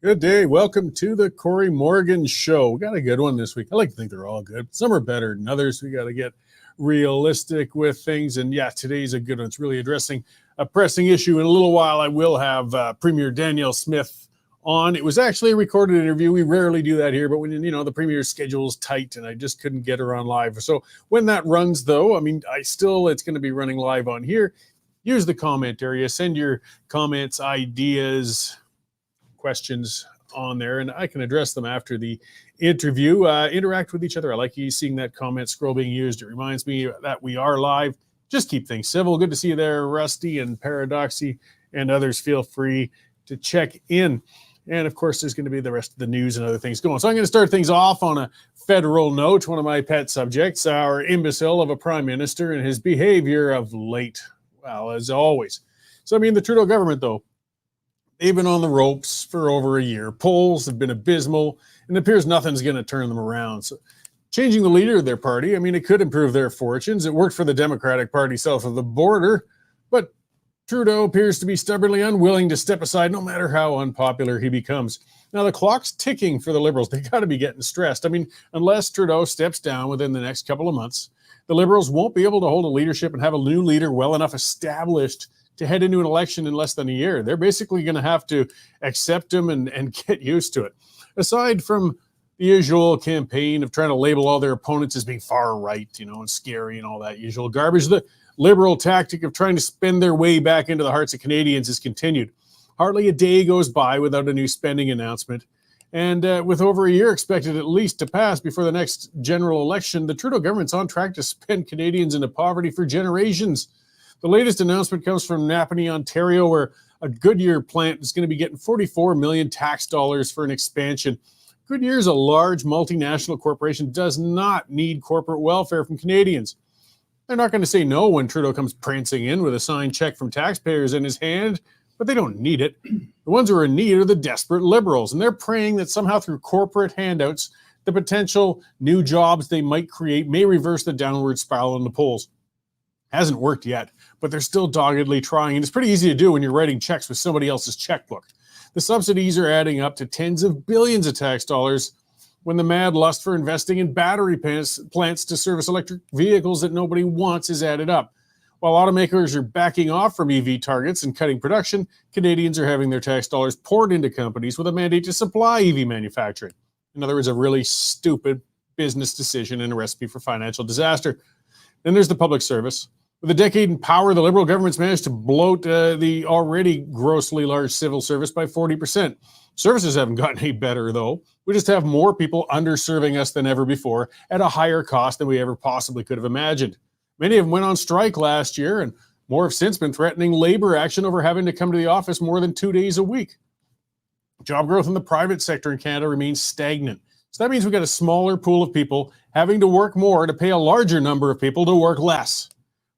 Good day. Welcome to the Cory Morgan Show. We got a good one this week. I like to think they're all good. Some are better than others. We got to get realistic with things. And yeah, today's a good one. It's really addressing a pressing issue. In a little while, I will have Premier Danielle Smith on. It was actually a recorded interview. We rarely do that here, but when the Premier's schedule is tight and I just couldn't get her on live. So when that runs, though, it's going to be running live on here. Use the comment area. Send your comments, ideas, questions on there, and I can address them after the interview. Interact with each other. I like seeing that comment scroll being used. It reminds me that we are live. Just keep things civil. Good to see you there, Rusty and Paradoxy, and others. Feel free to check in. And of course, there's going to be the rest of the news and other things going. So I'm going to start things off on a federal note. One of my pet subjects, our imbecile of a prime minister and his behavior of late. Well, as always. So, the Trudeau government, though, they've been on the ropes for over a year. Polls have been abysmal, and it appears nothing's going to turn them around. So changing the leader of their party, it could improve their fortunes. It worked for the Democratic Party south of the border, but Trudeau appears to be stubbornly unwilling to step aside no matter how unpopular he becomes. Now, the clock's ticking for the Liberals. They got to be getting stressed. Unless Trudeau steps down within the next couple of months, the Liberals won't be able to hold a leadership and have a new leader well enough established to head into an election in less than a year. They're basically going to have to accept him and get used to it. Aside from the usual campaign of trying to label all their opponents as being far right, and scary and all that usual garbage, the Liberal tactic of trying to spend their way back into the hearts of Canadians is continued. Hardly a day goes by without a new spending announcement. And with over a year expected at least to pass before the next general election, the Trudeau government's on track to spend Canadians into poverty for generations. The latest announcement comes from Napanee, Ontario, where a Goodyear plant is going to be getting $44 million tax dollars for an expansion. Goodyear is a large multinational corporation, does not need corporate welfare from Canadians. They're not going to say no when Trudeau comes prancing in with a signed check from taxpayers in his hand, but they don't need it. The ones who are in need are the desperate Liberals, and they're praying that somehow through corporate handouts, the potential new jobs they might create may reverse the downward spiral in the polls. Hasn't worked yet, but they're still doggedly trying. And it's pretty easy to do when you're writing checks with somebody else's checkbook. The subsidies are adding up to tens of billions of tax dollars when the mad lust for investing in battery plants to service electric vehicles that nobody wants is added up. While automakers are backing off from EV targets and cutting production, Canadians are having their tax dollars poured into companies with a mandate to supply EV manufacturing. In other words, a really stupid business decision and a recipe for financial disaster. Then there's the public service. With a decade in power, the Liberal government's managed to bloat the already grossly large civil service by 40%. Services haven't gotten any better, though. We just have more people underserving us than ever before at a higher cost than we ever possibly could have imagined. Many of them went on strike last year, and more have since been threatening labor action over having to come to the office more than 2 days a week. Job growth in the private sector in Canada remains stagnant. So that means we've got a smaller pool of people having to work more to pay a larger number of people to work less.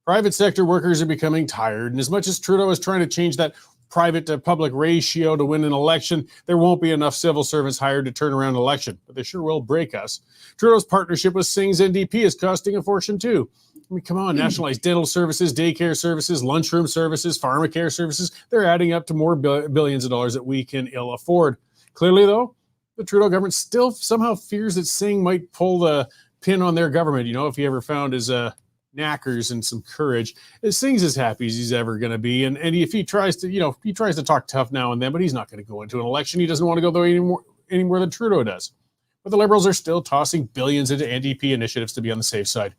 Private sector workers are becoming tired, and as much as Trudeau is trying to change that private to public ratio to win an election, there won't be enough civil servants hired to turn around an election, but they sure will break us. Trudeau's partnership with Singh's NDP is costing a fortune too. Come on, nationalized dental services, daycare services, lunchroom services, pharmacare services, they're adding up to more billions of dollars that we can ill afford. Clearly, though, the Trudeau government still somehow fears that Singh might pull the pin on their government, if he ever found his knackers and some courage. Singh's as happy as he's ever going to be. And if he tries to talk tough now and then, but he's not going to go into an election. He doesn't want to go there any more than Trudeau does. But the Liberals are still tossing billions into NDP initiatives to be on the safe side.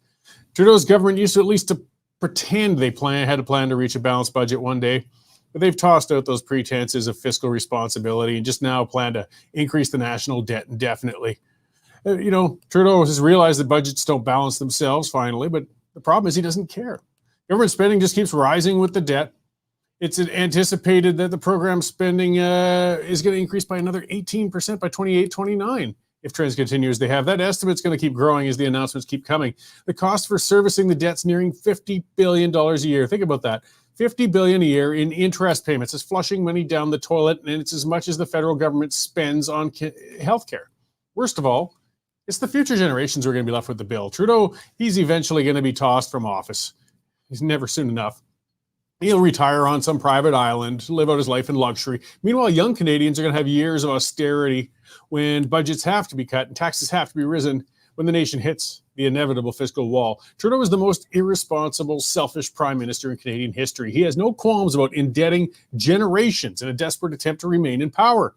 Trudeau's government used to at least to pretend they had a plan to reach a balanced budget one day, but they've tossed out those pretenses of fiscal responsibility and just now plan to increase the national debt indefinitely. Trudeau has realized that budgets don't balance themselves finally, but the problem is he doesn't care. Government spending just keeps rising with the debt. It's anticipated that the program spending is going to increase by another 18% by 28-29. If trends continue as they have. That estimate's going to keep growing as the announcements keep coming. The cost for servicing the debt's nearing $50 billion a year. Think about that. $50 billion a year in interest payments. It's flushing money down the toilet, and it's as much as the federal government spends on healthcare. Worst of all, it's the future generations who are going to be left with the bill. Trudeau, he's eventually going to be tossed from office. He's never soon enough. He'll retire on some private island, live out his life in luxury. Meanwhile, young Canadians are going to have years of austerity when budgets have to be cut and taxes have to be risen when the nation hits the inevitable fiscal wall. Trudeau is the most irresponsible, selfish prime minister in Canadian history. He has no qualms about indebting generations in a desperate attempt to remain in power.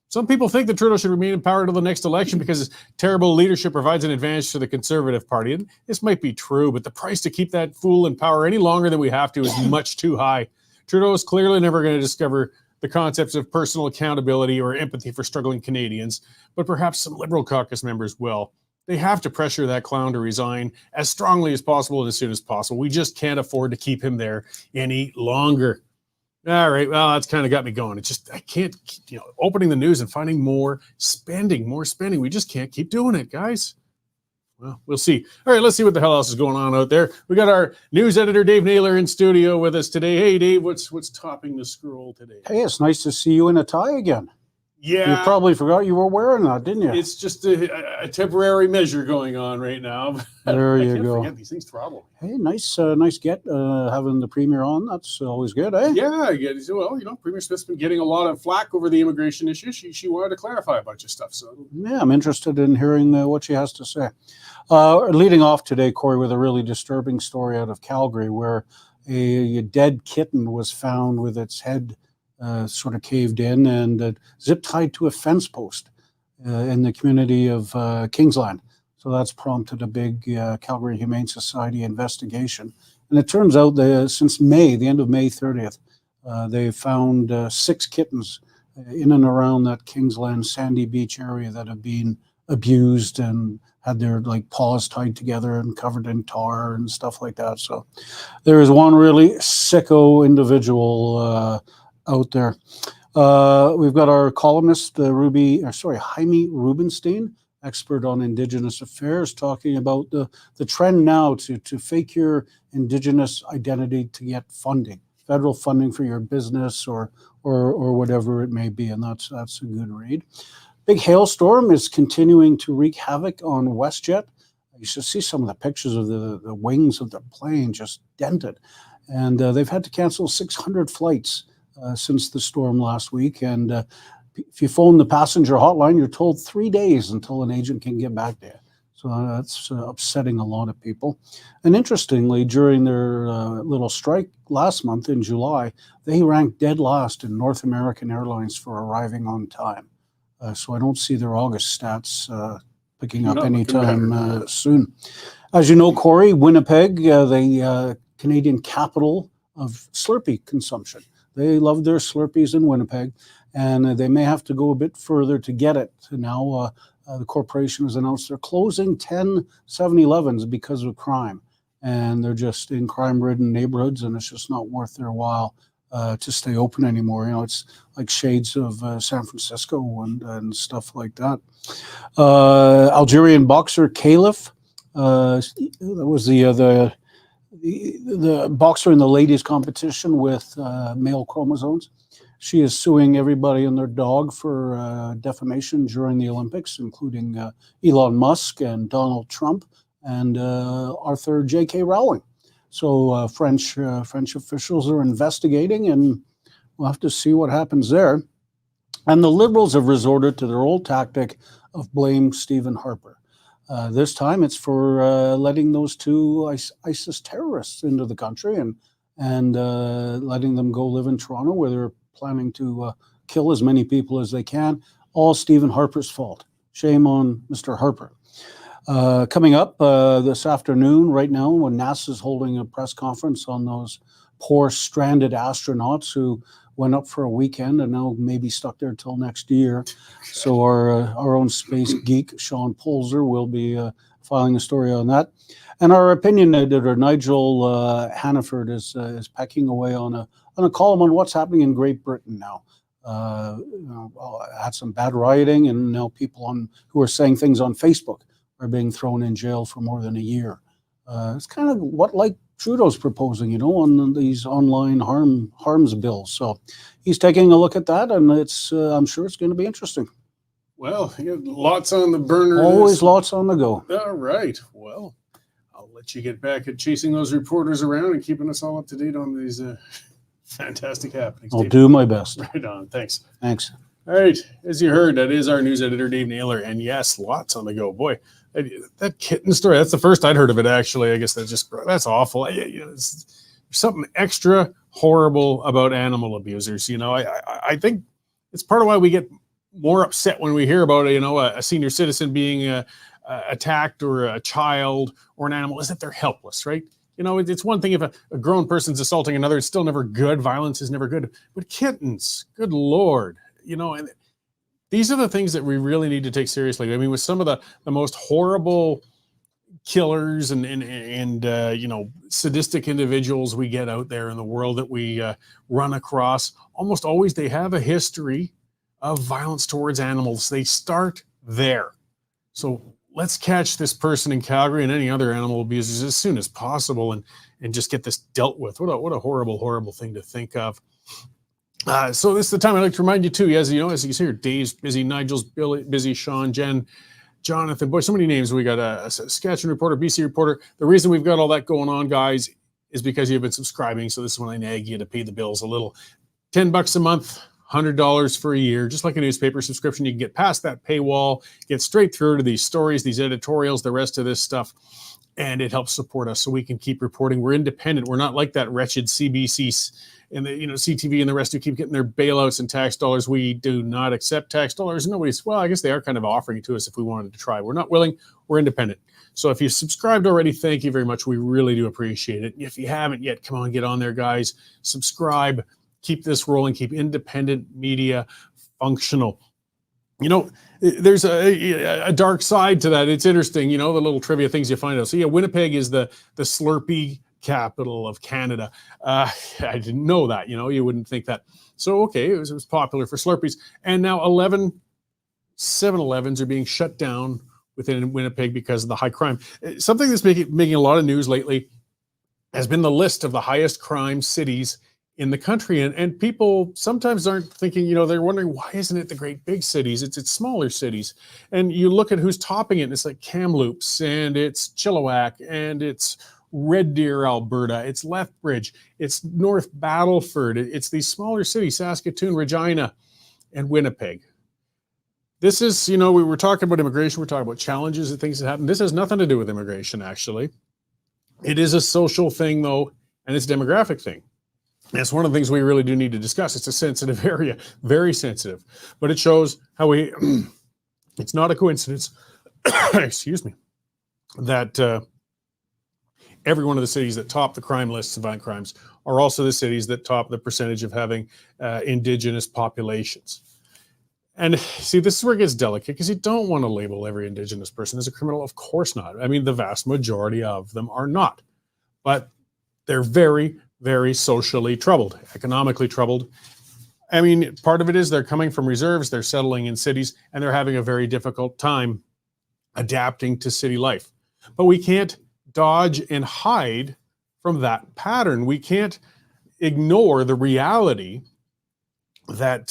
Some people think that Trudeau should remain in power until the next election because his terrible leadership provides an advantage to the Conservative Party. And this might be true, but the price to keep that fool in power any longer than we have to is much too high. Trudeau is clearly never going to discover the concepts of personal accountability or empathy for struggling Canadians, but perhaps some Liberal caucus members will. They have to pressure that clown to resign as strongly as possible and as soon as possible. We just can't afford to keep him there any longer. All right, well, that's kind of got me going. It's just, I can't, opening the news and finding more spending. We just can't keep doing it, guys. Well, we'll see. All right, let's see what the hell else is going on out there. We got our news editor, Dave Naylor, in studio with us today. Hey, Dave, what's topping the scroll today? Hey, it's nice to see you in a tie again. Yeah. You probably forgot you were wearing that, didn't you? It's just a temporary measure going on right now. There you go. Forget these things trouble. Hey, nice get having the Premier on. That's always good, eh? Yeah, I get it. Well, Premier Smith's been getting a lot of flack over the immigration issue. She wanted to clarify a bunch of stuff. So yeah, I'm interested in hearing what she has to say. Leading off today, Cory, with a really disturbing story out of Calgary, where a dead kitten was found with its head sort of caved in and zip tied to a fence post in the community of Kingsland. So that's prompted a big Calgary Humane Society investigation. And it turns out that since May, the end of May 30th, they found 6 kittens in and around that Kingsland Sandy Beach area that have been abused and had their paws tied together and covered in tar and stuff like that. So there is one really sicko individual out there. We've got our columnist, Jaime Rubenstein, expert on Indigenous affairs, talking about the trend now to fake your Indigenous identity to get funding, federal funding for your business or whatever it may be, and that's a good read. Big hailstorm is continuing to wreak havoc on WestJet. You should see some of the pictures of the wings of the plane just dented, and they've had to cancel 600 flights since the storm last week. And if you phone the passenger hotline, you're told 3 days until an agent can get back there. So that's upsetting a lot of people. And interestingly, during their little strike last month in July, they ranked dead last in North American Airlines for arriving on time. So I don't see their August stats picking up anytime soon. As you know, Cory, Winnipeg, the Canadian capital of Slurpee consumption. They love their Slurpees in Winnipeg, and they may have to go a bit further to get it. Now, the corporation has announced they're closing 10 7-Elevens because of crime, and they're just in crime-ridden neighborhoods, and it's just not worth their while to stay open anymore. It's like shades of San Francisco and stuff like that. Algerian boxer Khalif, that was the boxer in the ladies competition with male chromosomes. She is suing everybody and their dog for defamation during the Olympics, including Elon Musk and Donald Trump and Arthur J.K. Rowling. So French officials are investigating, and we'll have to see what happens there. And the Liberals have resorted to their old tactic of blame Stephen Harper. This time it's for letting those 2 ISIS terrorists into the country and letting them go live in Toronto, where they're planning to kill as many people as they can. All Stephen Harper's fault. Shame on Mr. Harper. Coming up this afternoon, right now, when NASA's holding a press conference on those poor stranded astronauts who went up for a weekend and now maybe stuck there till next year. So our own space geek, Sean Polzer, will be filing a story on that. And our opinion editor, Nigel Hannaford, is pecking away on a column on what's happening in Great Britain now. Had some bad rioting, and now people who are saying things on Facebook are being thrown in jail for more than a year. It's kind of what Trudeau's proposing, on these online harms bills. So he's taking a look at that, and I'm sure it's going to be interesting. Well, you got lots on the burner. Always lots on the go. All right. Well, I'll let you get back at chasing those reporters around and keeping us all up to date on these fantastic happenings. I'll do my best. Right on. Thanks. Thanks. All right. As you heard, that is our news editor, Dave Naylor. And yes, lots on the go. Boy, that kitten story, that's the first I'd heard of it, actually. I guess that's awful. There's something extra horrible about animal abusers. I think it's part of why we get more upset when we hear about a senior citizen being attacked, or a child or an animal, is that they're helpless, right? It's one thing if a grown person's assaulting another, it's still never good. Violence is never good. But kittens, good Lord, and these are the things that we really need to take seriously. I mean, with some of the most horrible killers and sadistic individuals we get out there in the world that we run across, almost always they have a history of violence towards animals. They start there. So let's catch this person in Calgary and any other animal abusers as soon as possible and just get this dealt with. What a horrible, horrible thing to think of. So this is the time I'd like to remind you too, as you can see here, Dave's busy, Nigel's busy, Sean, Jen, Jonathan, boy, so many names. We got a Saskatchewan reporter, BC reporter. The reason we've got all that going on, guys, is because you've been subscribing. So this is when I nag you to pay the bills a little. $10 a month, $100 for a year, just like a newspaper subscription. You can get past that paywall, get straight through to these stories, these editorials, the rest of this stuff, and it helps support us so we can keep reporting. We're independent. We're not like that wretched CBC and the CTV and the rest who keep getting their bailouts and tax dollars. We do not accept tax dollars. Well, I guess they are kind of offering it to us if we wanted to try. We're not willing. We're independent. So if you've subscribed already, thank you very much. We really do appreciate it. If you haven't yet, come on, get on there, guys. Subscribe. Keep this rolling. Keep independent media functional. There's a dark side to that. It's interesting, the little trivia things you find out. So yeah, Winnipeg is the Slurpee capital of Canada. I didn't know that, you wouldn't think that. So, okay, it was popular for Slurpees. And now 11 7-Elevens are being shut down within Winnipeg because of the high crime. Something that's making a lot of news lately has been the list of the highest crime cities in the country. And people sometimes aren't thinking, they're wondering, why isn't it the great big cities? It's smaller cities. And you look at who's topping it, and it's like Kamloops, and it's Chilliwack, and it's Red Deer, Alberta, it's Lethbridge, it's North Battleford, it's these smaller cities, Saskatoon, Regina, and Winnipeg. This is, we were talking about immigration, we're talking about challenges and things that happen. This has nothing to do with immigration, actually. It is a social thing, though, and it's a demographic thing. That's one of the things we really do need to discuss. It's a sensitive area, very sensitive, but it shows how it's not a coincidence, excuse me, that every one of the cities that top the crime lists of violent crimes are also the cities that top the percentage of having Indigenous populations. And see, this is where it gets delicate, because you don't want to label every Indigenous person as a criminal. Of course not. I mean, the vast majority of them are not, but they're very, very socially troubled, economically troubled. I mean, part of it is they're coming from reserves, they're settling in cities, and they're having a very difficult time adapting to city life. But we can't dodge and hide from that pattern. We can't ignore the reality that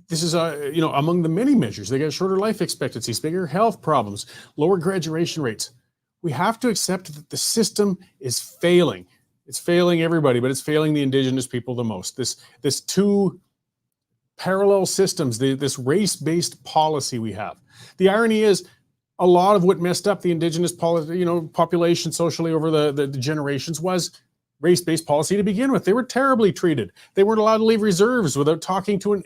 this is among the many measures. They got shorter life expectancies, bigger health problems, lower graduation rates. We have to accept that the system is failing. It's failing everybody, but it's failing the Indigenous people the most. This two parallel systems, this race-based policy we have. The irony is, a lot of what messed up the Indigenous population socially over the generations was race-based policy to begin with. They were terribly treated. They weren't allowed to leave reserves without talking to an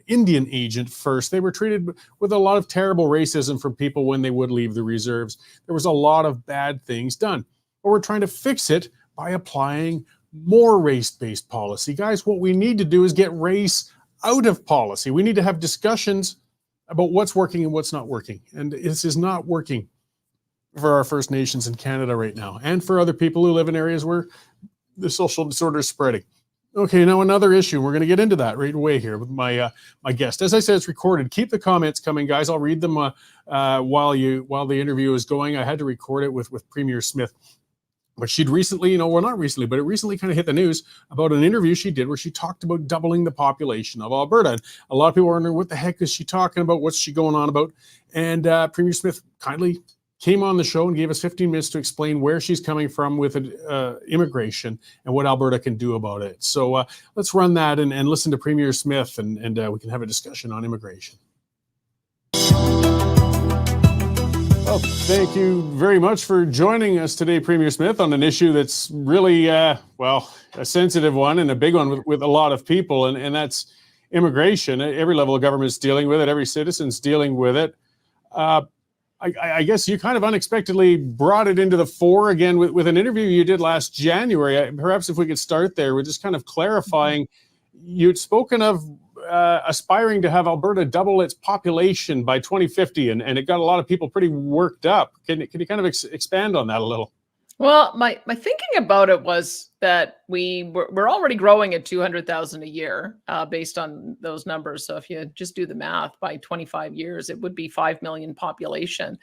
Indian agent first. They were treated with a lot of terrible racism from people when they would leave the reserves. There was a lot of bad things done. But we're trying to fix it by applying more race-based policy. Guys, what we need to do is get race out of policy. We need to have discussions about what's working and what's not working. And this is not working for our First Nations in Canada right now, and for other people who live in areas where the social disorder is spreading. Okay, now another issue. We're going to get into that right away here with my guest. As I said, it's recorded. Keep the comments coming, guys. I'll read them while the interview is going. I had to record it with Premier Smith. But she'd recently, not recently, but it recently kind of hit the news about an interview she did where she talked about doubling the population of Alberta. And a lot of people are wondering, what the heck is she talking about? What's she going on about? And Premier Smith kindly came on the show and gave us 15 minutes to explain where she's coming from with immigration and what Alberta can do about it. So let's run that and listen to Premier Smith, and we can have a discussion on immigration. Well, thank you very much for joining us today, Premier Smith, on an issue that's really, a sensitive one and a big one with a lot of people, and that's immigration. Every level of government is dealing with it. Every citizen's dealing with it. I guess you kind of unexpectedly brought it into the fore again with an interview you did last January. Perhaps if we could start there with just kind of clarifying, you'd spoken of aspiring to have Alberta double its population by 2050, and it got a lot of people pretty worked up. Can you kind of expand on that a little? Well, my thinking about it was that we're already growing at 200,000 a year based on those numbers. So if you just do the math, by 25 years, it would be 5 million population.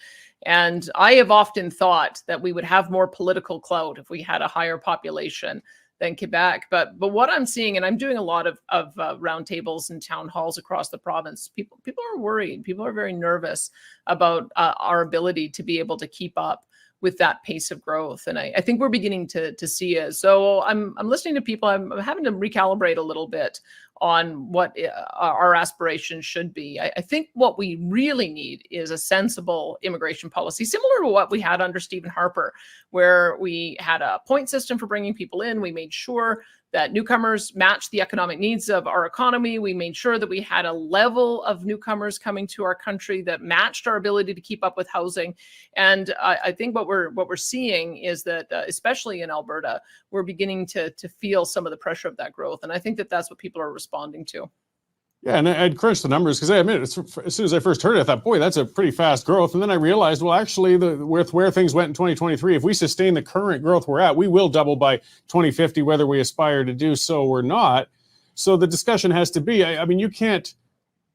And I have often thought that we would have more political clout if we had a higher population than Quebec. But what I'm seeing, and I'm doing a lot of roundtables and town halls across the province, people are worried. People are very nervous about our ability to be able to keep up with that pace of growth. And I think we're beginning to see it. So I'm listening to people. I'm having to recalibrate a little bit on what our aspirations should be. I think what we really need is a sensible immigration policy, similar to what we had under Stephen Harper, where we had a point system for bringing people in. We made sure that newcomers matched the economic needs of our economy. We made sure that we had a level of newcomers coming to our country that matched our ability to keep up with housing. And I think what we're seeing is that, especially in Alberta, we're beginning to feel some of the pressure of that growth. And I think that that's what people are responding to. Yeah, and I'd crunch the numbers because I admit, as soon as I first heard it, I thought, boy, that's a pretty fast growth. And then I realized, well, actually, with where things went in 2023, if we sustain the current growth we're at, we will double by 2050, whether we aspire to do so or not. So the discussion has to be, I mean, you can't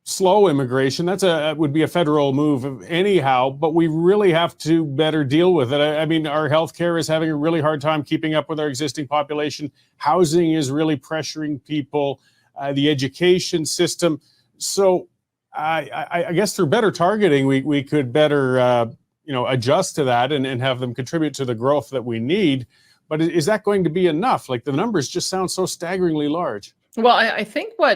slow immigration. That would be a federal move anyhow, but we really have to better deal with it. I mean, our healthcare is having a really hard time keeping up with our existing population. Housing is really pressuring people. The education system. So I guess through better targeting, we could better adjust to that and have them contribute to the growth that we need. But is that going to be enough? Like, the numbers just sound so staggeringly large. Well, I think I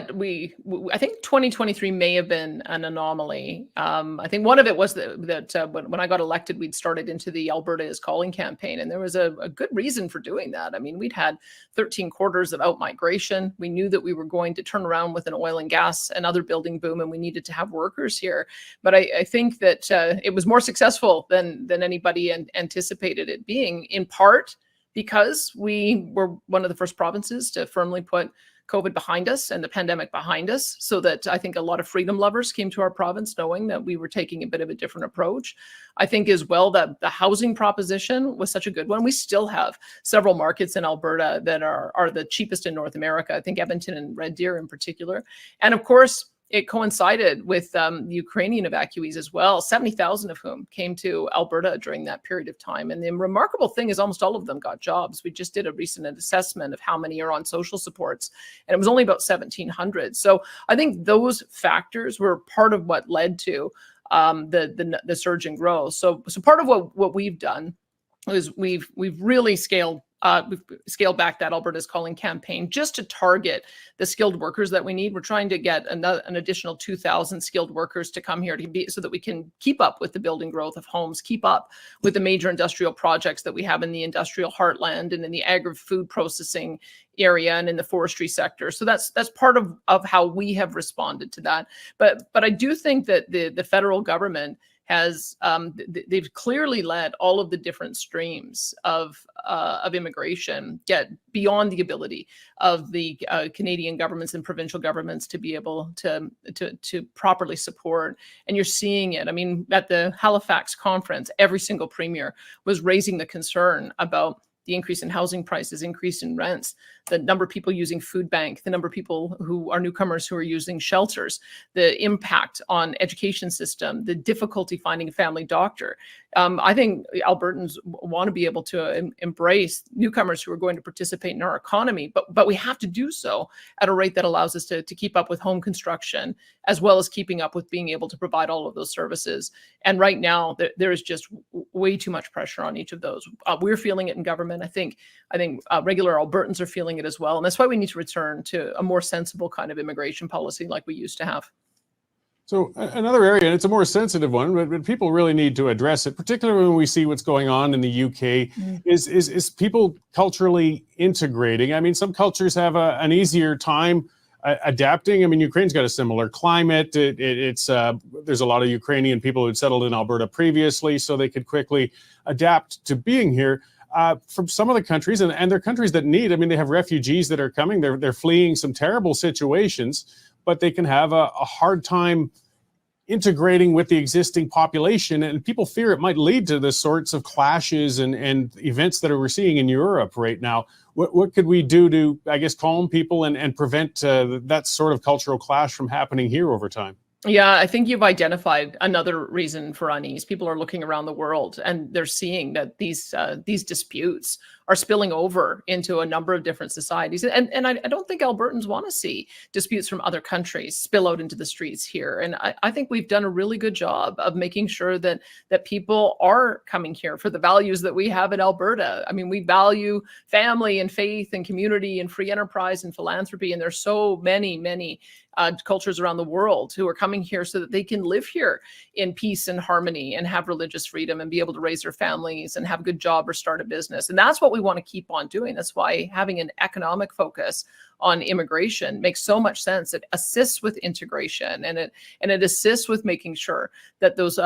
think 2023 may have been an anomaly. I think one of it was that when I got elected, we'd started into the Alberta is Calling campaign, and there was a good reason for doing that. I mean, we'd had 13 quarters of out-migration. We knew that we were going to turn around with an oil and gas and other building boom, and we needed to have workers here. But I think that it was more successful than anybody anticipated it being, in part because we were one of the first provinces to firmly put COVID behind us and the pandemic behind us, so that I think a lot of freedom lovers came to our province knowing that we were taking a bit of a different approach. I think as well that the housing proposition was such a good one. We still have several markets in Alberta that are the cheapest in North America. I think Edmonton and Red Deer in particular. And of course, it coincided with the Ukrainian evacuees as well, 70,000 of whom came to Alberta during that period of time. And the remarkable thing is almost all of them got jobs. We just did a recent assessment of how many are on social supports, and it was only about 1,700. So I think those factors were part of what led to the surge in growth. So part of what we've done is we've really scaled back that Alberta's Calling campaign just to target the skilled workers that we need. We're trying to get an additional 2,000 skilled workers to come here so that we can keep up with the building growth of homes, keep up with the major industrial projects that we have in the industrial heartland and in the agri-food processing area and in the forestry sector. So that's part of how we have responded to that. But I do think that the federal government has they've clearly let all of the different streams of immigration get beyond the ability of the Canadian governments and provincial governments to be able to properly support. And you're seeing it. I mean, at the Halifax conference, every single premier was raising the concern about the increase in housing prices, increase in rents, the number of people using food bank, the number of people who are newcomers who are using shelters, the impact on education system, the difficulty finding a family doctor. I think Albertans want to be able to embrace newcomers who are going to participate in our economy, but we have to do so at a rate that allows us to keep up with home construction, as well as keeping up with being able to provide all of those services. And right now, there is just way too much pressure on each of those. We're feeling it in government. I think regular Albertans are feeling it as well. And that's why we need to return to a more sensible kind of immigration policy like we used to have. So another area, and it's a more sensitive one, but people really need to address it, particularly when we see what's going on in the UK, is people culturally integrating. I mean, some cultures have an easier time adapting. I mean, Ukraine's got a similar climate. There's a lot of Ukrainian people who had settled in Alberta previously, so they could quickly adapt to being here. From some of the countries, and they're countries that need, I mean, they have refugees that are coming. They're fleeing some terrible situations, but they can have a hard time integrating with the existing population. And people fear it might lead to the sorts of clashes and events that we're seeing in Europe right now. What could we do to, I guess, calm people and prevent that sort of cultural clash from happening here over time? Yeah, I think you've identified another reason for unease. People are looking around the world and they're seeing that these disputes are spilling over into a number of different societies. And I don't think Albertans want to see disputes from other countries spill out into the streets here. And I think we've done a really good job of making sure that people are coming here for the values that we have in Alberta. I mean, we value family and faith and community and free enterprise and philanthropy. And there's so many cultures around the world who are coming here so that they can live here in peace and harmony and have religious freedom and be able to raise their families and have a good job or start a business. And that's what we want to keep on doing. That's why having an economic focus on immigration makes so much sense. It assists with integration, and it assists with making sure that those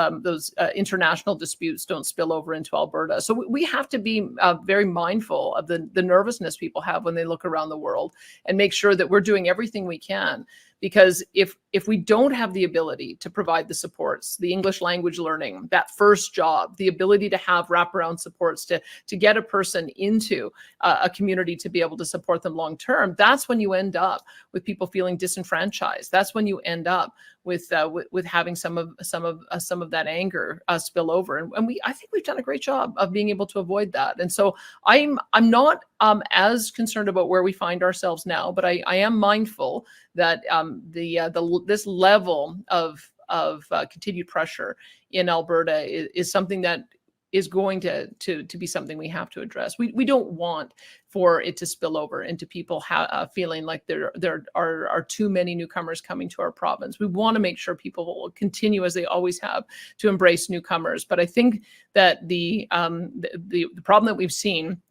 international disputes don't spill over into Alberta. So we have to be very mindful of the nervousness people have when they look around the world, and make sure that we're doing everything we can. Because if we don't have the ability to provide the supports, the English language learning, that first job, the ability to have wraparound supports to get a person into a community to be able to support them long term, that's when you end up with people feeling disenfranchised. That's when you end up with having some of that anger spill over. And I think we've done a great job of being able to avoid that. And so I'm not as concerned about where we find ourselves now, but I am mindful that this level of continued pressure in Alberta is something that is going to be something we have to address. We don't want for it to spill over into people feeling like there are too many newcomers coming to our province. We want to make sure people will continue, as they always have, to embrace newcomers. But I think that the problem that we've seen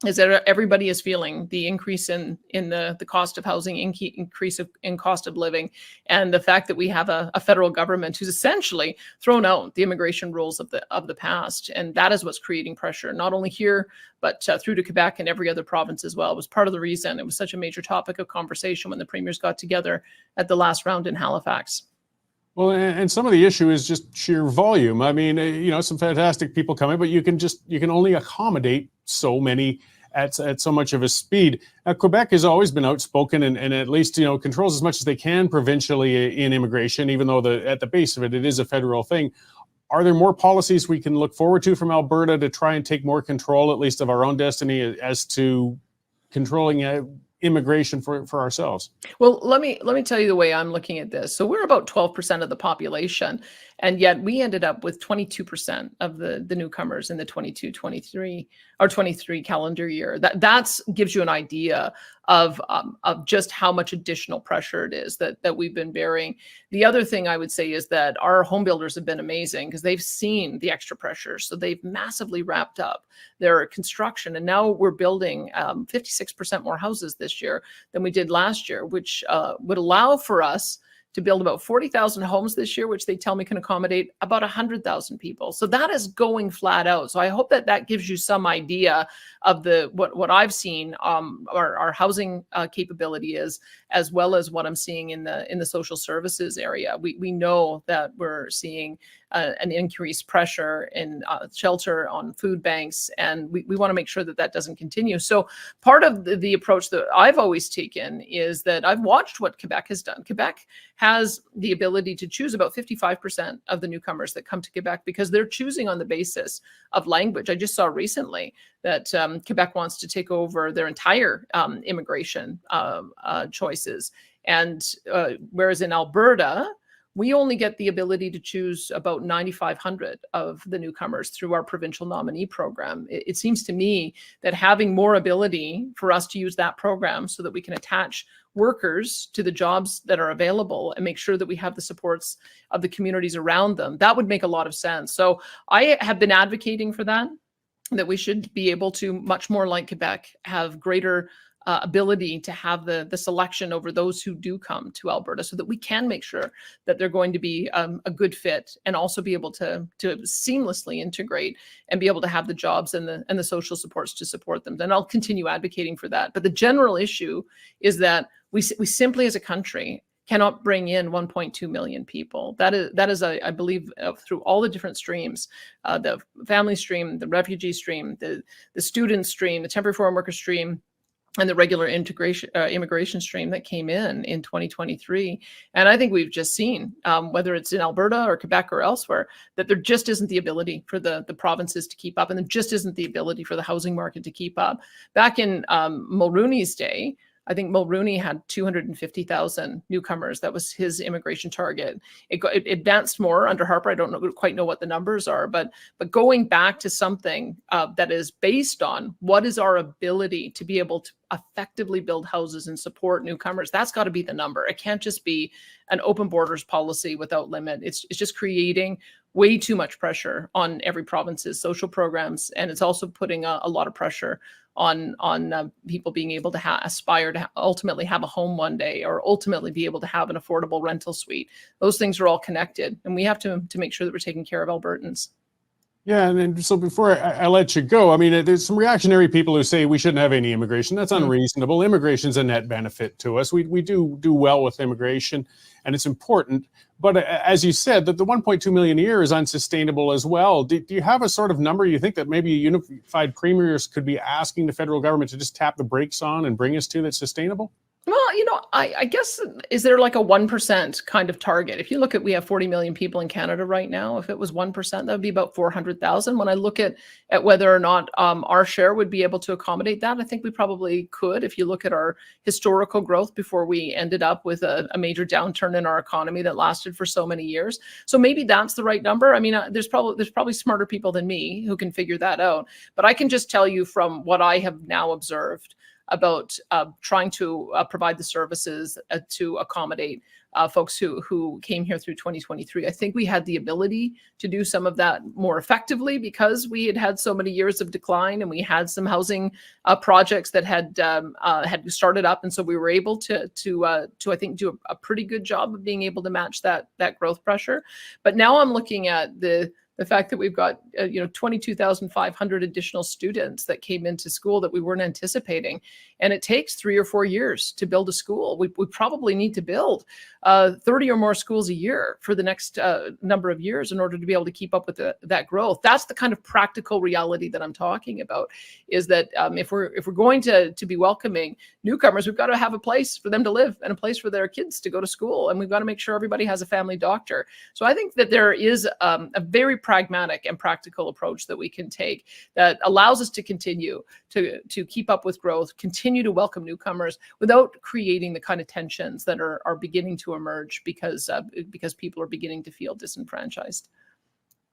is that everybody is feeling the increase in the cost of housing, increase in cost of living, and the fact that we have a federal government who's essentially thrown out the immigration rules of the past, and that is what's creating pressure, not only here but through to Quebec and every other province as well. It was part of the reason it was such a major topic of conversation when the premiers got together at the last round in Halifax. Well, and some of the issue is just sheer volume. I mean, some fantastic people coming, but you can only accommodate so many at so much of a speed. Quebec has always been outspoken and at least, controls as much as they can provincially in immigration, even though at the base of it is a federal thing. Are there more policies we can look forward to from Alberta to try and take more control, at least of our own destiny, as to controlling immigration for ourselves? Well, let me tell you the way I'm looking at this. So we're about 12% of the population, and yet we ended up with 22% of the newcomers in the 22-23 or 23 calendar year. That gives you an idea of just how much additional pressure it is that we've been bearing. The other thing I would say is that our home builders have been amazing because they've seen the extra pressure. So they've massively wrapped up their construction. And now we're building 56% more houses this year than we did last year, which would allow for us to build about 40,000 homes this year, which they tell me can accommodate about 100,000 people. So that is going flat out. So I hope that that gives you some idea of what I've seen our housing capability is, as well as what I'm seeing in the social services area. We know that we're seeing an increased pressure in shelter, on food banks, and we want to make sure that that doesn't continue. So part of the approach that I've always taken is that I've watched what Quebec has done. Quebec has the ability to choose about 55% of the newcomers that come to Quebec because they're choosing on the basis of language. I just saw recently that Quebec wants to take over their entire immigration choices. And whereas in Alberta, we only get the ability to choose about 9,500 of the newcomers through our provincial nominee program. It seems to me that having more ability for us to use that program so that we can attach workers to the jobs that are available and make sure that we have the supports of the communities around them, that would make a lot of sense. So I have been advocating for that we should be able to, much more like Quebec, have greater ability to have the selection over those who do come to Alberta, so that we can make sure that they're going to be a good fit, and also be able to seamlessly integrate and be able to have the jobs and the social supports to support them. And I'll continue advocating for that. But the general issue is that we simply as a country cannot bring in 1.2 million people. That is, I believe, through all the different streams, the family stream, the refugee stream, the student stream, the temporary foreign worker stream, and the regular immigration stream that came in 2023. And I think we've just seen, whether it's in Alberta or Quebec or elsewhere, that there just isn't the ability for the provinces to keep up, and there just isn't the ability for the housing market to keep up. Back in Mulroney's day, I think Mulroney had 250,000 newcomers. That was his immigration target. It advanced more under Harper. I don't quite know what the numbers are, but going back to something that is based on what is our ability to be able to effectively build houses and support newcomers, that's got to be the number. It can't just be an open borders policy without limit. It's just creating way too much pressure on every province's social programs, and it's also putting a lot of pressure on people being able to aspire to ultimately have a home one day, or ultimately be able to have an affordable rental suite. Those things are all connected, and we have to make sure that we're taking care of Albertans. Yeah, and then, so before I let you go, I mean, there's some reactionary people who say we shouldn't have any immigration. That's unreasonable. Immigration is a net benefit to us. We do well with immigration, and it's important. But as you said, that the 1.2 million a year is unsustainable as well. Do you have a sort of number you think that maybe unified premiers could be asking the federal government to just tap the brakes on and bring us to that's sustainable? Well, I guess, is there like a 1% kind of target? If you look at, we have 40 million people in Canada right now. If it was 1%, that would be about 400,000. When I look at whether or not our share would be able to accommodate that, I think we probably could. If you look at our historical growth before we ended up with a major downturn in our economy that lasted for so many years. So maybe that's the right number. I mean, there's probably smarter people than me who can figure that out. But I can just tell you from what I have now observed about trying to provide the services to accommodate folks who came here through 2023. I think we had the ability to do some of that more effectively because we had so many years of decline, and we had some housing projects that had started up, and so we were able to I think do a pretty good job of being able to match that growth pressure. But now I'm looking at the fact that we've got 22,500 additional students that came into school that we weren't anticipating, and it takes 3 or 4 years to build a school. We probably need to build 30 or more schools a year for the next number of years in order to be able to keep up with that growth. That's the kind of practical reality that I'm talking about. Is that if we're going to be welcoming newcomers, we've got to have a place for them to live and a place for their kids to go to school, and we've got to make sure everybody has a family doctor. So I think that there is a very pragmatic and practical approach that we can take that allows us to continue to keep up with growth, continue to welcome newcomers without creating the kind of tensions that are beginning to emerge because people are beginning to feel disenfranchised.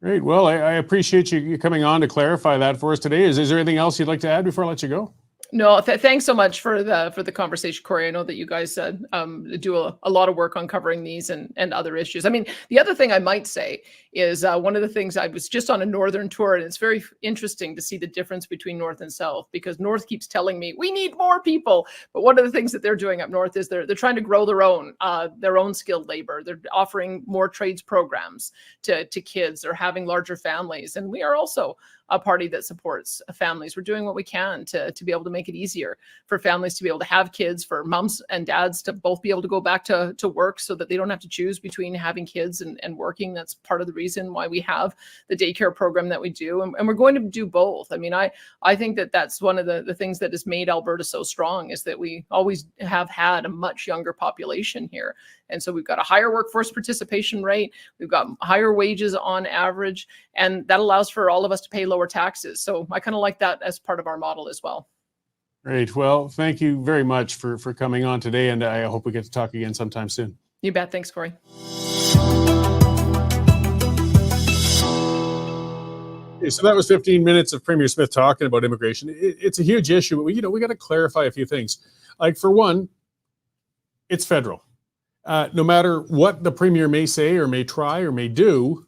Great. Well, I appreciate you coming on to clarify that for us today. Is there anything else you'd like to add before I let you go? No, thanks so much for the conversation, Cory. I know that you guys do a lot of work on covering these and other issues. I mean, the other thing I might say is one of the things, I was just on a northern tour, and it's very interesting to see the difference between North and South, because North keeps telling me we need more people, but one of the things that they're doing up North is they're trying to grow their own skilled labor. They're offering more trades programs to kids. They're having larger families, and we are also a party that supports families. We're doing what we can to be able to make it easier for families to be able to have kids, for moms and dads to both be able to go back to work, so that they don't have to choose between having kids and working. That's part of the reason why we have the daycare program that we do. And we're going to do both. I mean, I think that that's one of the things that has made Alberta so strong, is that we always have had a much younger population here. And so we've got a higher workforce participation rate. We've got higher wages on average, and that allows for all of us to pay lower taxes. So I kind of like that as part of our model as well. Great. Well, thank you very much for coming on today, and I hope we get to talk again sometime soon. You bet. Thanks, Cory. Okay, so that was 15 minutes of Premier Smith talking about immigration. It's a huge issue, but we got to clarify a few things. Like, for one, it's federal. No matter what the Premier may say or may try or may do,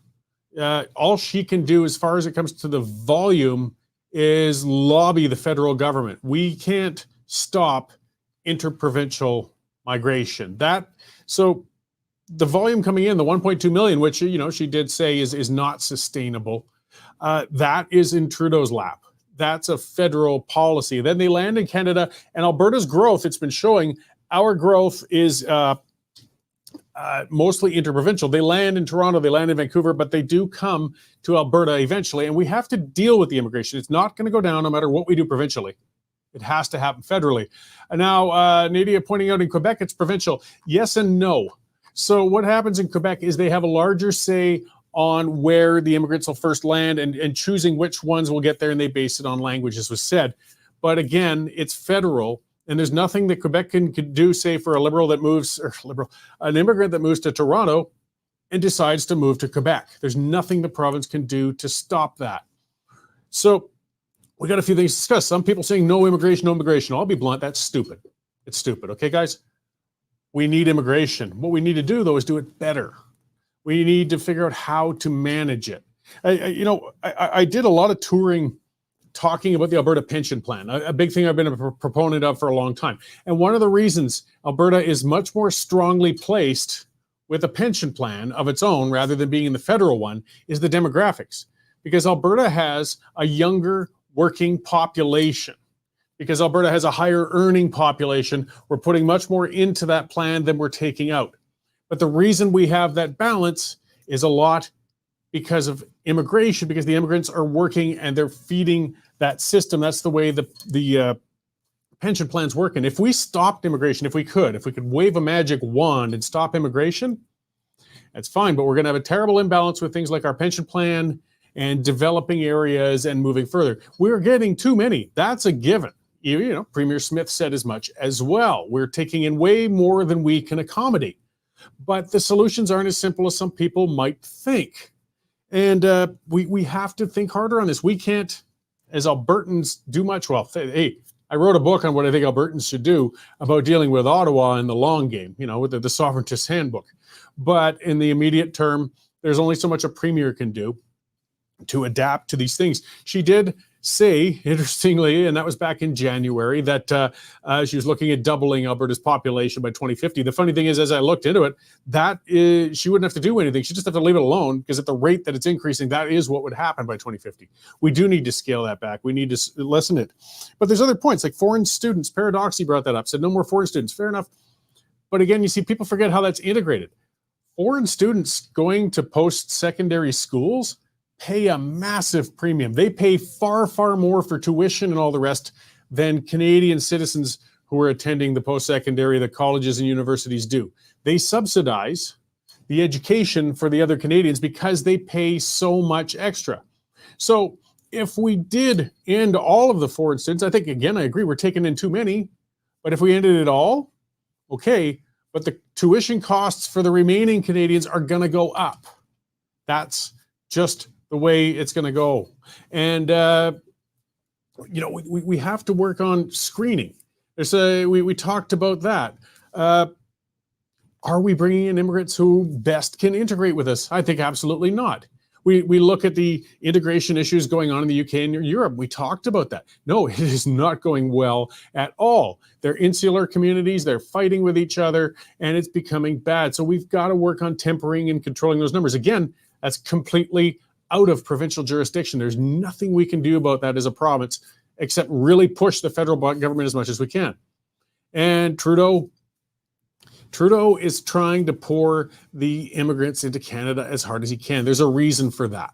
all she can do as far as it comes to the volume is lobby the federal government. We can't stop interprovincial migration. So the volume coming in, the 1.2 million, which she did say is not sustainable, that is in Trudeau's lap. That's a federal policy. Then they land in Canada, and Alberta's growth, it's been showing, our growth is mostly interprovincial. They land in Toronto, they land in Vancouver, but they do come to Alberta eventually, and we have to deal with the immigration. It's not going to go down no matter what we do provincially. It has to happen federally. And now, Nadia pointing out in Quebec, it's provincial. Yes and no. So what happens in Quebec is they have a larger say on where the immigrants will first land and choosing which ones will get there, and they base it on language, as was said. But again, it's federal. And there's nothing that Quebec can do, say, for an immigrant that moves to Toronto and decides to move to Quebec. There's nothing the province can do to stop that. So we got a few things to discuss. Some people saying no immigration, no immigration. I'll be blunt, that's stupid. It's stupid, okay, guys? We need immigration. What we need to do, though, is do it better. We need to figure out how to manage it. I did a lot of touring talking about the Alberta pension plan, a big thing I've been a proponent of for a long time. And one of the reasons Alberta is much more strongly placed with a pension plan of its own rather than being in the federal one is the demographics. Because Alberta has a younger working population. Because Alberta has a higher earning population, we're putting much more into that plan than we're taking out. But the reason we have that balance is a lot because of immigration, because the immigrants are working and they're feeding that system. That's the way the pension plans work. And if we stopped immigration, if we could wave a magic wand and stop immigration, that's fine. But we're going to have a terrible imbalance with things like our pension plan and developing areas and moving further. We're getting too many. That's a given. Premier Smith said as much as well. We're taking in way more than we can accommodate. But the solutions aren't as simple as some people might think. And we have to think harder on this. We can't, as Albertans, do much. Well, hey, I wrote a book on what I think Albertans should do about dealing with Ottawa in the long game, with the Sovereigntist Handbook. But in the immediate term, there's only so much a premier can do to adapt to these things. She did say, interestingly, and that was back in January, that she was looking at doubling Alberta's population by 2050. The funny thing is, as I looked into it, she wouldn't have to do anything. She'd just have to leave it alone, because at the rate that it's increasing, that is what would happen by 2050. We do need to scale that back. We need to lessen it. But there's other points, like foreign students. Paradoxy brought that up, said no more foreign students. Fair enough. But again, you see, people forget how that's integrated. Foreign students going to post-secondary schools pay a massive premium. They pay far, far more for tuition and all the rest than Canadian citizens who are attending the post-secondary, the colleges and universities do. They subsidize the education for the other Canadians because they pay so much extra. So if we did end all of the foreign students, I think, again, I agree, we're taking in too many. But if we ended it all, okay, but the tuition costs for the remaining Canadians are going to go up. That's just the way it's going to go. And we have to work on screening. We talked about that. Are we bringing in immigrants who best can integrate with us? I think absolutely not. We look at the integration issues going on in the UK and Europe. We talked about that. No, it is not going well at all. They're insular communities. They're fighting with each other, and it's becoming bad. So we've got to work on tempering and controlling those numbers. Again, that's completely out of provincial jurisdiction. There's nothing we can do about that as a province except really push the federal government as much as we can. And Trudeau is trying to pour the immigrants into Canada as hard as he can. There's a reason for that.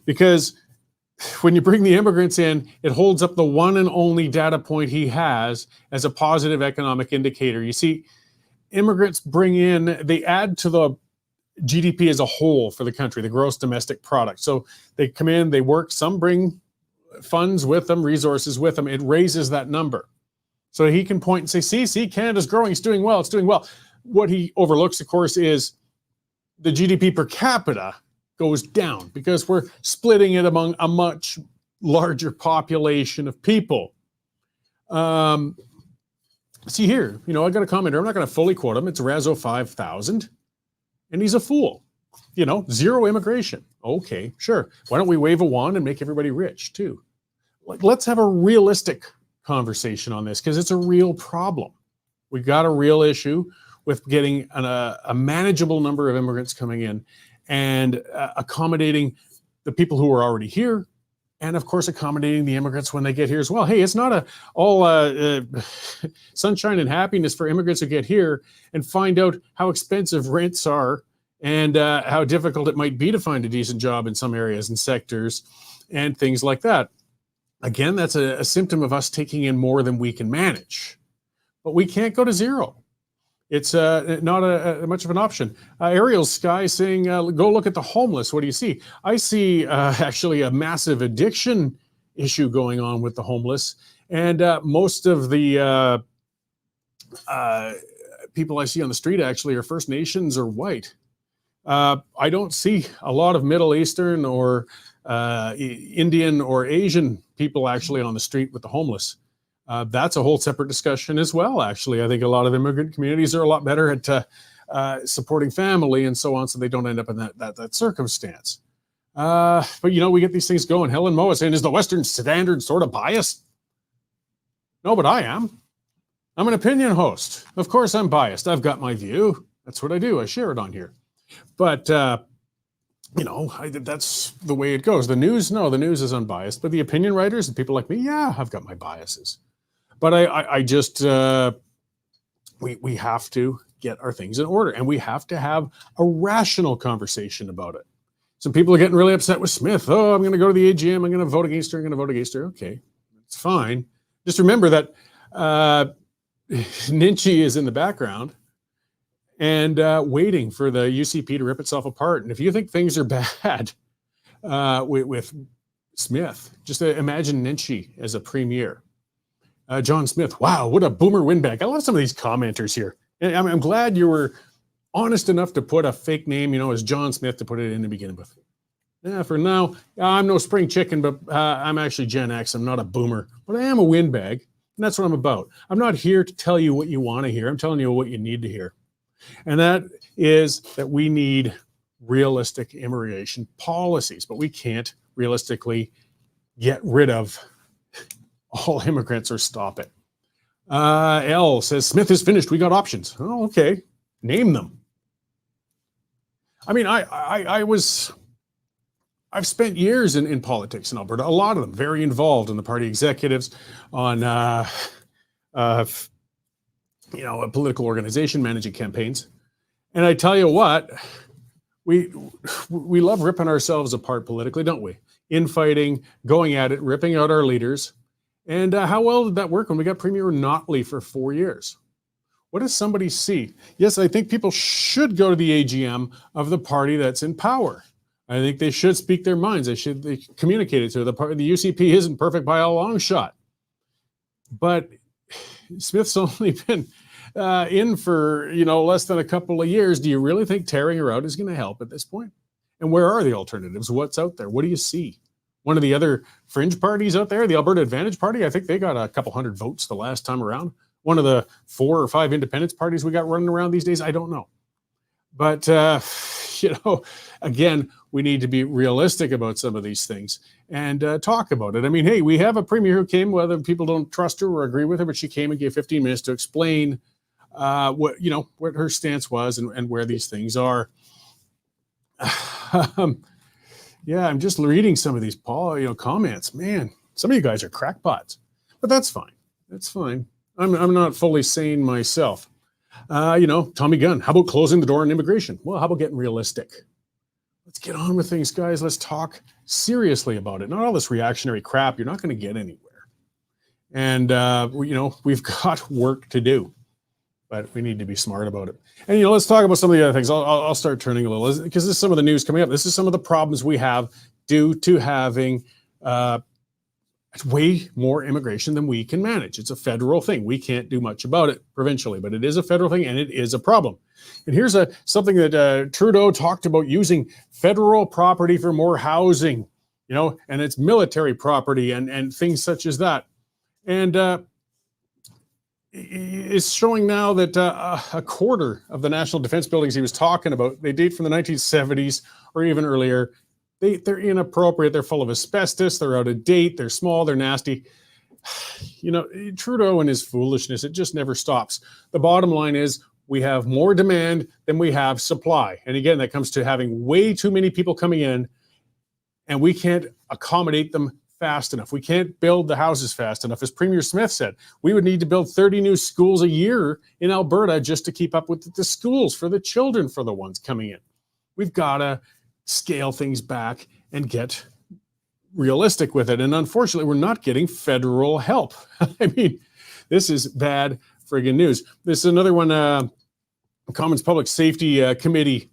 Because when you bring the immigrants in, it holds up the one and only data point he has as a positive economic indicator. You see, immigrants they add to the GDP as a whole for the country, the gross domestic product. So they come in, they work, some bring funds with them, resources with them. It raises that number. So he can point and say, see, Canada's growing, it's doing well, it's doing well. What he overlooks, of course, is the GDP per capita goes down because we're splitting it among a much larger population of people. See here, I got a commenter. I'm not going to fully quote him. It's Razzo 5000, and he's a fool. Zero immigration. Okay, sure. Why don't we wave a wand and make everybody rich too? Let's have a realistic conversation on this because it's a real problem. We've got a real issue with getting a manageable number of immigrants coming in and accommodating the people who are already here, and of course accommodating the immigrants when they get here as well. Hey, it's not all sunshine and happiness for immigrants who get here and find out how expensive rents are and how difficult it might be to find a decent job in some areas and sectors and things like that. Again, that's a symptom of us taking in more than we can manage. But we can't go to zero. It's not much of an option. Ariel Sky saying, go look at the homeless. What do you see? I see actually a massive addiction issue going on with the homeless. And most of the people I see on the street actually are First Nations or white. I don't see a lot of Middle Eastern or Indian or Asian people actually on the street with the homeless. That's a whole separate discussion as well, actually. I think a lot of immigrant communities are a lot better at supporting family and so on, so they don't end up in that circumstance. But, we get these things going. Helen Moa saying, is the Western standard sort of biased? No, but I am. I'm an opinion host. Of course I'm biased. I've got my view. That's what I do. I share it on here. But, that's the way it goes. The news is unbiased. But the opinion writers and people like me, yeah, I've got my biases. But I just, we have to get our things in order, and we have to have a rational conversation about it. Some people are getting really upset with Smith. Oh, I'm going to go to the AGM. I'm going to vote against her. I'm going to vote against her. Okay, it's fine. Just remember that Ninchi is in the background and waiting for the UCP to rip itself apart. And if you think things are bad with Smith, just imagine Ninchi as a premier. John Smith, wow, what a boomer windbag. I love some of these commenters here. I'm glad you were honest enough to put a fake name, as John Smith to put it in to begin with. Yeah, for now, I'm no spring chicken, but I'm actually Gen X. I'm not a boomer, but I am a windbag, and that's what I'm about. I'm not here to tell you what you want to hear. I'm telling you what you need to hear. And that is that we need realistic immigration policies, but we can't realistically get rid of all immigrants or stop it. L says, Smith is finished. We got options. Oh, okay. Name them. I mean, I've spent years in politics in Alberta, a lot of them very involved in the party executives on, a political organization managing campaigns. And I tell you what, we love ripping ourselves apart politically, don't we? Infighting, going at it, ripping out our leaders. And how well did that work when we got Premier Notley for 4 years? What does somebody see? Yes, I think people should go to the AGM of the party that's in power. I think they should speak their minds. They communicate it to the party. The UCP isn't perfect by a long shot. But Smith's only been in for, less than a couple of years. Do you really think tearing her out is going to help at this point? And where are the alternatives? What's out there? What do you see? One of the other fringe parties out there, the Alberta Advantage Party, I think they got a couple hundred votes the last time around. One of the 4 or 5 independence parties we got running around these days, I don't know. But, again, we need to be realistic about some of these things and talk about it. I mean, hey, we have a premier who came, whether people don't trust her or agree with her, but she came and gave 15 minutes to explain what her stance was and where these things are. Yeah, I'm just reading some of these comments. Man, some of you guys are crackpots, but that's fine. That's fine. I'm not fully sane myself. Tommy Gunn, how about closing the door on immigration? Well, how about getting realistic? Let's get on with things, guys. Let's talk seriously about it. Not all this reactionary crap. You're not going to get anywhere. And, we've got work to do, but we need to be smart about it. And, let's talk about some of the other things. I'll start turning a little, because this is some of the news coming up. This is some of the problems we have due to having way more immigration than we can manage. It's a federal thing. We can't do much about it provincially, but it is a federal thing and it is a problem. And here's something that Trudeau talked about, using federal property for more housing, and it's military property and things such as that. And it's showing now that a quarter of the national defense buildings he was talking about, they date from the 1970s or even earlier. They're inappropriate. They're full of asbestos. They're out of date. They're small. They're nasty. Trudeau and his foolishness, it just never stops. The bottom line is we have more demand than we have supply. And again, that comes to having way too many people coming in, and we can't accommodate them fast enough. We can't build the houses fast enough. As Premier Smith said, we would need to build 30 new schools a year in Alberta just to keep up with the schools for the children, for the ones coming in. We've got to scale things back and get realistic with it. And unfortunately, we're not getting federal help. I mean, this is bad friggin' news. This is another one. Commons Public Safety Committee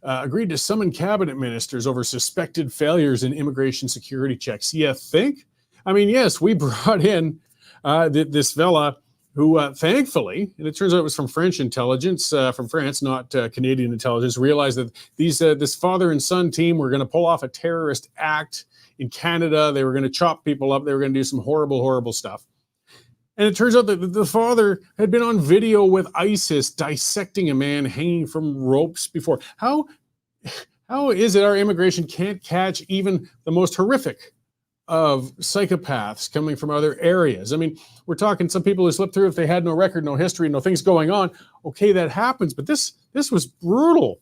agreed to summon cabinet ministers over suspected failures in immigration security checks. You think? I mean, yes, we brought in this fella who thankfully, and it turns out it was from French intelligence, from France, not Canadian intelligence, realized that this father and son team were going to pull off a terrorist act in Canada. They were going to chop people up. They were going to do some horrible, horrible stuff. And it turns out that the father had been on video with ISIS dissecting a man hanging from ropes before. How is it our immigration can't catch even the most horrific of psychopaths coming from other areas? I mean, we're talking some people who slipped through if they had no record, no history, no things going on. Okay, that happens, but this was brutal.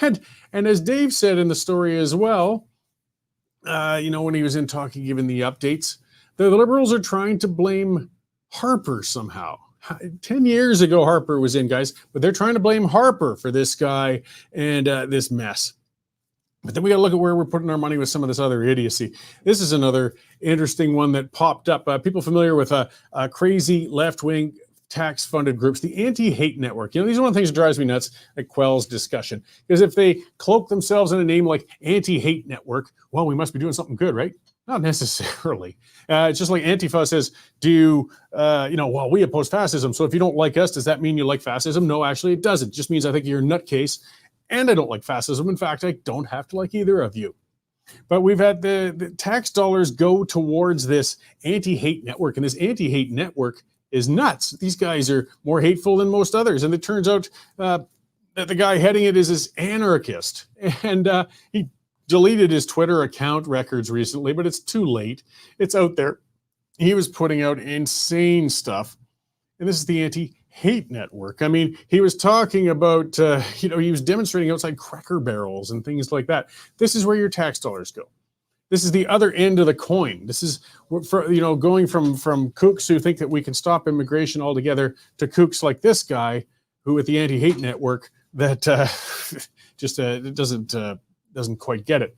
And as Dave said in the story as well, when he was in talking, giving the updates, the Liberals are trying to blame Harper somehow. 10 years ago, Harper was in, guys, but they're trying to blame Harper for this guy and this mess. But then we got to look at where we're putting our money with some of this other idiocy. This is another interesting one that popped up. People familiar with a crazy left-wing tax-funded groups, the Anti-Hate Network. These are one of the things that drives me nuts at Quell's discussion. Because if they cloak themselves in a name like Anti-Hate Network, well, we must be doing something good, right? Not necessarily. It's just like Antifa says, well, we oppose fascism. So if you don't like us, does that mean you like fascism? No, actually, it doesn't. It just means I think you're a nutcase. And I don't like fascism. In fact, I don't have to like either of you. But we've had the tax dollars go towards this anti-hate network. And this anti-hate network is nuts. These guys are more hateful than most others. And it turns out that the guy heading it is this anarchist. And he deleted his Twitter account records recently, but it's too late. It's out there. He was putting out insane stuff. And this is the Anti-Hate Network. I mean, he was talking about, he was demonstrating outside Cracker Barrels and things like that. This is where your tax dollars go. This is the other end of the coin. This is, going from kooks who think that we can stop immigration altogether to kooks like this guy who, with the Anti-Hate Network, that just doesn't quite get it.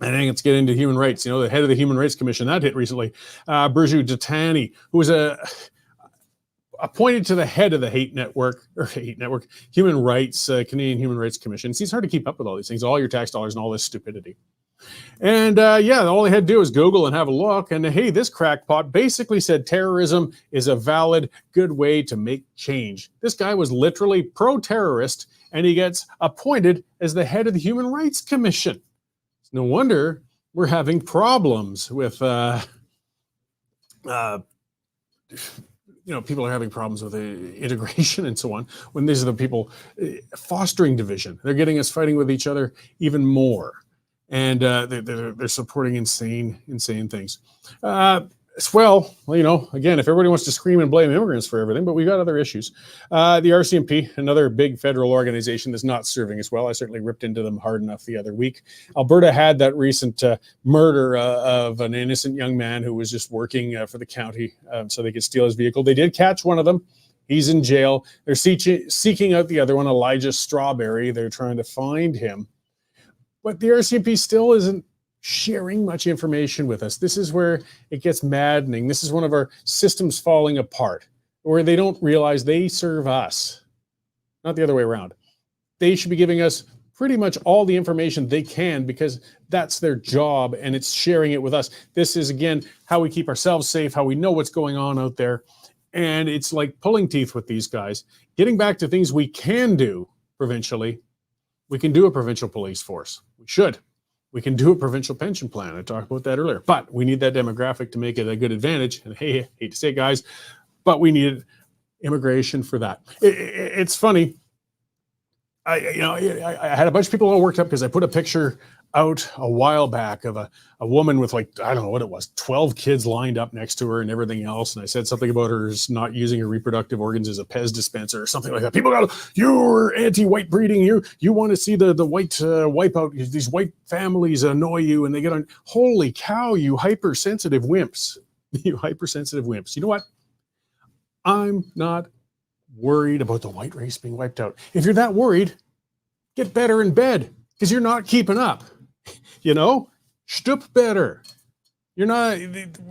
And then let's get into human rights. The head of the Human Rights Commission, that hit recently, Burju Datani, who was appointed to the head of the Human Rights, Canadian Human Rights Commission. It's hard to keep up with all these things, all your tax dollars and all this stupidity. And all they had to do was Google and have a look. And hey, this crackpot basically said terrorism is a valid, good way to make change. This guy was literally pro-terrorist, and he gets appointed as the head of the Human Rights Commission. It's no wonder we're having problems with, people are having problems with integration and so on, when these are the people fostering division. They're getting us fighting with each other even more. And they're supporting insane things. Again, if everybody wants to scream and blame immigrants for everything, but we've got other issues. The RCMP, another big federal organization that's not serving us well. I certainly ripped into them hard enough the other week. Alberta had that recent murder of an innocent young man who was just working for the county so they could steal his vehicle. They did catch one of them. He's in jail. They're seeking out the other one, Elijah Strawberry. They're trying to find him. But the RCMP still isn't sharing much information with us. This is where it gets maddening. This is one of our systems falling apart, where they don't realize they serve us, not the other way around. They should be giving us pretty much all the information they can because that's their job, and it's sharing it with us. This is, again, how we keep ourselves safe, how we know what's going on out there. And it's like pulling teeth with these guys. Getting back to things we can do provincially, we can do a provincial police force. We should. We can do a provincial pension plan. I talked about that earlier, but we need that demographic to make it a good advantage. And hey, I hate to say it, guys, but we needed immigration for that. It's funny. I had a bunch of people all worked up because I put a picture out a while back of a woman with, like, I don't know what it was, 12 kids lined up next to her and everything else. And I said something about her not using her reproductive organs as a Pez dispenser or something like that. People got, you're anti-white breeding. You want to see the white wipe out. These white families annoy you and they get on. Holy cow, you hypersensitive wimps. You hypersensitive wimps. You know what? I'm not worried about the white race being wiped out. If you're that worried, get better in bed because you're not keeping up. Stoop better. You're not,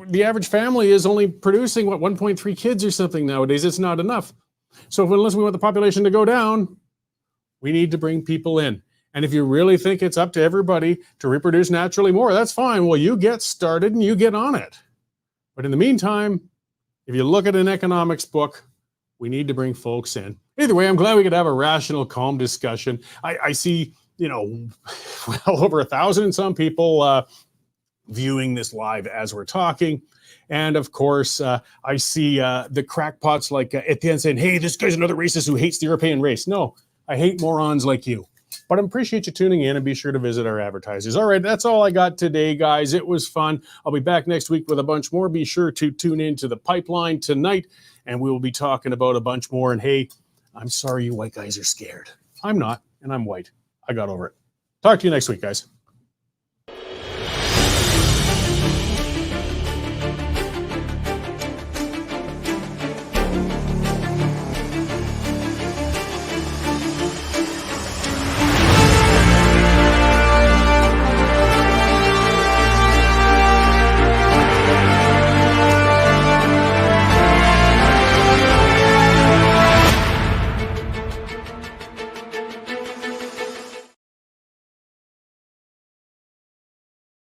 the average family is only producing 1.3 kids or something nowadays. It's not enough. So unless we want the population to go down, we need to bring people in. And if you really think it's up to everybody to reproduce naturally more, that's fine. Well, you get started and you get on it. But in the meantime, if you look at an economics book, we need to bring folks in. Either way, I'm glad we could have a rational, calm discussion. I see, well over 1,000 and some people viewing this live as we're talking. And of course, I see the crackpots like Etienne saying, hey, this guy's another racist who hates the European race. No, I hate morons like you. But I appreciate you tuning in and be sure to visit our advertisers. All right, that's all I got today, guys. It was fun. I'll be back next week with a bunch more. Be sure to tune in to the pipeline tonight, and we will be talking about a bunch more. And hey, I'm sorry you white guys are scared. I'm not, and I'm white. I got over it. Talk to you next week, guys.